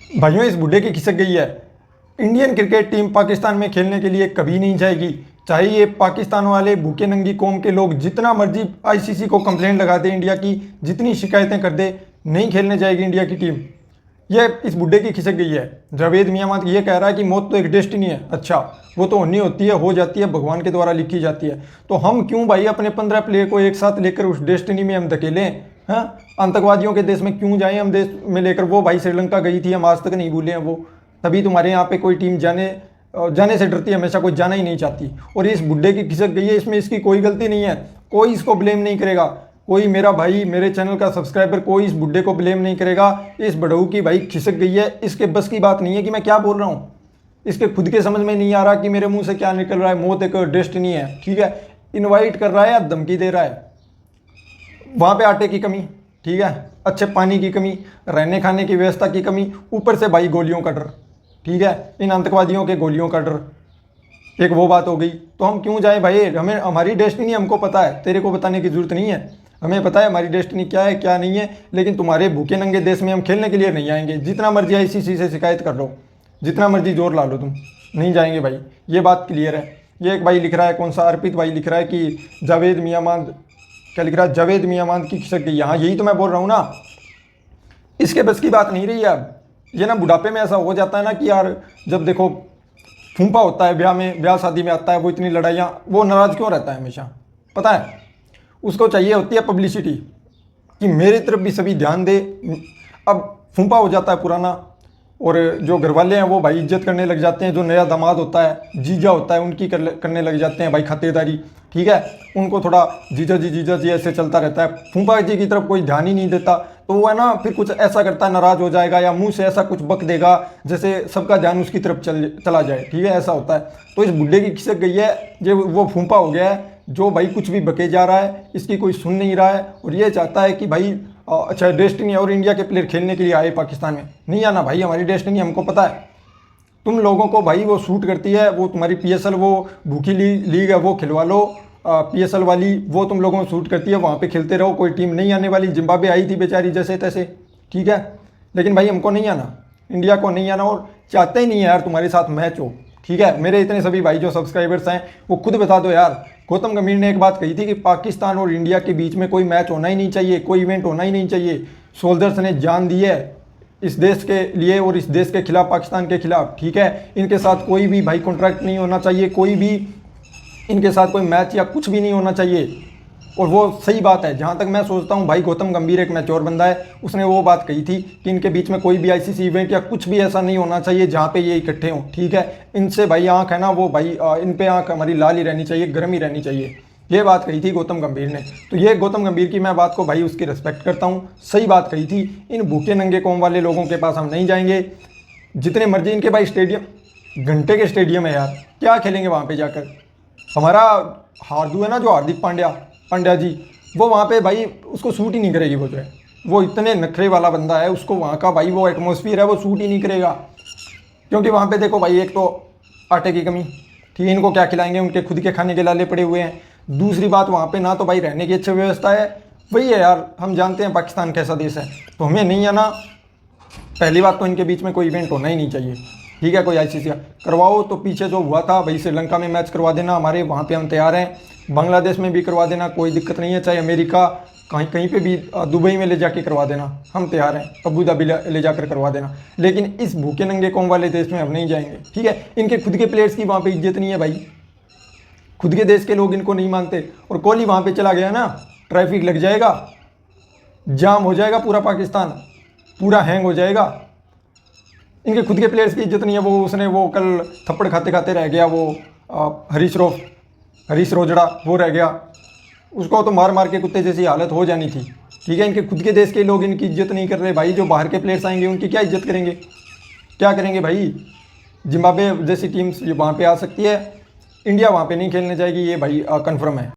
भाइयों, इस बुढ़े की खिसक गई है। इंडियन क्रिकेट टीम पाकिस्तान में खेलने के लिए कभी नहीं जाएगी। चाहे ये पाकिस्तान वाले भूखे नंगी कौम के लोग जितना मर्जी आईसीसी को कंप्लेंट लगा दे, इंडिया की जितनी शिकायतें कर दे, नहीं खेलने जाएगी इंडिया की टीम। ये इस बुढ़े की खिसक गई है। जावेद मियां ये कह रहा है कि मौत तो एक डेस्टिनी है। अच्छा, वो तो होनी होती है, हो जाती है, भगवान के द्वारा लिखी जाती है। तो हम क्यों भाई अपने 15 प्लेयर को एक साथ लेकर उस डेस्टिनी में हम धकेलें? हाँ, आतंकवादियों के देश में क्यों जाएं हम देश में लेकर? वो भाई श्रीलंका गई थी, हम आज तक नहीं भूले हैं वो। तभी तुम्हारे यहाँ पे कोई टीम जाने से डरती है, हमेशा कोई जाना ही नहीं चाहती। और इस बुढ़े की खिसक गई है, इसमें इसकी कोई गलती नहीं है। कोई इसको ब्लेम नहीं करेगा, कोई मेरा भाई, मेरे चैनल का सब्सक्राइबर कोई इस बुढ़े को ब्लेम नहीं करेगा। इस बड़ऊ की भाई खिसक गई है, इसके बस की बात नहीं है कि मैं क्या बोल रहा हूँ। इसके खुद के समझ में नहीं आ रहा कि मेरे मुंह से क्या निकल रहा है। मौत एक डेस्टिनी है, ठीक है। इनवाइट कर रहा है या धमकी दे रहा है। वहाँ पे आटे की कमी, ठीक है, अच्छे पानी की कमी, रहने खाने की व्यवस्था की कमी, ऊपर से भाई गोलियों का डर, ठीक है, इन आतंकवादियों के गोलियों का डर। एक वो बात हो गई। तो हम क्यों जाएं भाई? हमें हमारी डेस्टिनी हमको पता है, तेरे को बताने की जरूरत नहीं है। हमें पता है हमारी डेस्टिनी क्या है क्या नहीं है। लेकिन तुम्हारे भूखे नंगे देश में हम खेलने के लिए नहीं आएंगे। जितना मर्जी आईसीसी से शिकायत कर लो, जितना मर्जी जोर ला लो, तुम नहीं जाएंगे भाई। ये बात क्लियर है। ये एक भाई लिख रहा है, कौन सा अर्पित भाई लिख रहा है कि जावेद मियांमाद, क्या लिख रहा है, जावेद मियांमाद की खिसक गई। हाँ, यही तो मैं बोल रहा हूँ ना, इसके बस की बात नहीं रही है अब। ये ना बुढ़ापे में ऐसा हो जाता है ना कि यार, जब देखो फूंपा होता है ब्याह में, ब्याह शादी में आता है, वो इतनी लड़ाइयाँ, वो नाराज़ क्यों रहता है हमेशा? पता है, उसको चाहिए होती है पब्लिसिटी कि मेरी तरफ भी सभी ध्यान दे। अब फूंपा हो जाता है पुराना, और जो घरवाले हैं वो भाई इज्जत करने लग जाते हैं। जो नया दामाद होता है, जीजा होता है, उनकी करने लग जाते हैं भाई खातिरदारी, ठीक है। उनको थोड़ा जीजा जी ऐसे चलता रहता है। फूंपा जी की तरफ कोई ध्यान ही नहीं देता, तो वो है ना, फिर कुछ ऐसा करता है, नाराज़ हो जाएगा या मुंह से ऐसा कुछ बक देगा जैसे सबका ध्यान उसकी तरफ चला जाए, ठीक है, ऐसा होता है। तो इस बुढ़े की खिसक गई है, ये वो फूंपा हो गया है जो भाई कुछ भी बके जा रहा है, इसकी कोई सुन नहीं रहा है, और ये चाहता है कि भाई अच्छा डेस्टिनी और इंडिया के प्लेयर खेलने के लिए आए पाकिस्तान में। नहीं आना भाई, हमारी डेस्टिनी हमको पता है। तुम लोगों को भाई वो सूट करती है, वो तुम्हारी पीएसएल, वो भूखी लीग है, वो खिलवा लो। पीएसएल वाली वो तुम लोगों को सूट करती है, वहाँ पे खेलते रहो, कोई टीम नहीं आने वाली। जिम्बाब्वे आई थी बेचारी जैसे तैसे, ठीक है, लेकिन भाई हमको नहीं आना, इंडिया को नहीं आना, और चाहते ही नहीं है यार तुम्हारे साथ मैच हो, ठीक है। मेरे इतने सभी भाई जो सब्सक्राइबर्स हैं वो खुद बता दो यार। गौतम गंभीर ने एक बात कही थी कि पाकिस्तान और इंडिया के बीच में कोई मैच होना ही नहीं चाहिए, कोई इवेंट होना ही नहीं चाहिए। सोल्जर्स ने जान दी है इस देश के लिए और इस देश के खिलाफ, पाकिस्तान के खिलाफ, ठीक है। इनके साथ कोई भी भाई कॉन्ट्रैक्ट नहीं होना चाहिए, कोई भी इनके साथ कोई मैच या कुछ भी नहीं होना चाहिए। और वो सही बात है, जहाँ तक मैं सोचता हूँ भाई गौतम गंभीर एक मैच्योर बंदा है। उसने वो बात कही थी कि इनके बीच में कोई भी आईसीसी इवेंट या कुछ भी ऐसा नहीं होना चाहिए जहाँ पे ये इकट्ठे हों, ठीक है। इनसे भाई आँख है ना, वो भाई इन पे आँख हमारी लाल ही रहनी चाहिए, गर्म ही रहनी चाहिए। ये बात कही थी गौतम गंभीर ने। तो ये गौतम गंभीर की मैं बात को भाई उसकी रिस्पेक्ट करता हूँ, सही बात कही थी। इन भूखे नंगे कौम वाले लोगों के पास हम नहीं जाएंगे। जितने मर्जी इनके भाई स्टेडियम, घंटे के स्टेडियम है यार, क्या खेलेंगे वहाँ पर जाकर? हमारा हार्दू है ना, जो हार्दिक पांड्या जी, वो वहाँ पे भाई उसको सूट ही नहीं करेगी। वो जो है वो इतने नखरे वाला बंदा है, उसको वहाँ का भाई वो एटमॉस्फेयर है वो सूट ही नहीं करेगा। क्योंकि वहाँ पे देखो भाई, एक तो आटे की कमी, ठीक है, इनको क्या खिलाएंगे, उनके खुद के खाने के लाले पड़े हुए हैं। दूसरी बात, वहाँ पे ना तो भाई रहने की अच्छी व्यवस्था है। वही है यार, हम जानते हैं पाकिस्तान कैसा देश है, तो हमें नहीं आना। पहली बात तो इनके बीच में कोई इवेंट होना ही नहीं चाहिए, ठीक है। कोई आईसीसी करवाओ तो पीछे जो हुआ था भाई, श्रीलंका में मैच करवा देना, हमारे वहाँ पे हम तैयार हैं। बांग्लादेश में भी करवा देना, कोई दिक्कत नहीं है। चाहे अमेरिका कहीं पे भी, दुबई में ले जाके करवा देना, हम तैयार हैं। अबू धाबी ले जाकर करवा देना। लेकिन इस भूखे नंगे कौम वाले देश में हम नहीं जाएंगे, ठीक है। इनके खुद के प्लेयर्स की वहाँ पर इज्जत नहीं है भाई, खुद के देश के लोग इनको नहीं मानते। और कोहली वहाँ पर चला गया ना, ट्रैफिक लग जाएगा, जाम हो जाएगा पूरा पाकिस्तान, पूरा हैंग हो जाएगा। इनके खुद के प्लेयर्स की इज्जत नहीं है। वो कल थप्पड़ खाते खाते रह गया, वो हरीश रोजड़ा, वो रह गया, उसको तो मार मार के कुत्ते जैसी हालत हो जानी थी, ठीक है। इनके खुद के देश के लोग इनकी इज्जत नहीं कर रहे भाई। जो बाहर के प्लेयर्स आएंगे उनकी क्या इज्जत करेंगे, क्या करेंगे भाई? जिम्बाब्वे जैसी टीम्स वहाँ पे आ सकती है, इंडिया वहाँ पे नहीं खेलने जाएगी, ये भाई कन्फर्म है।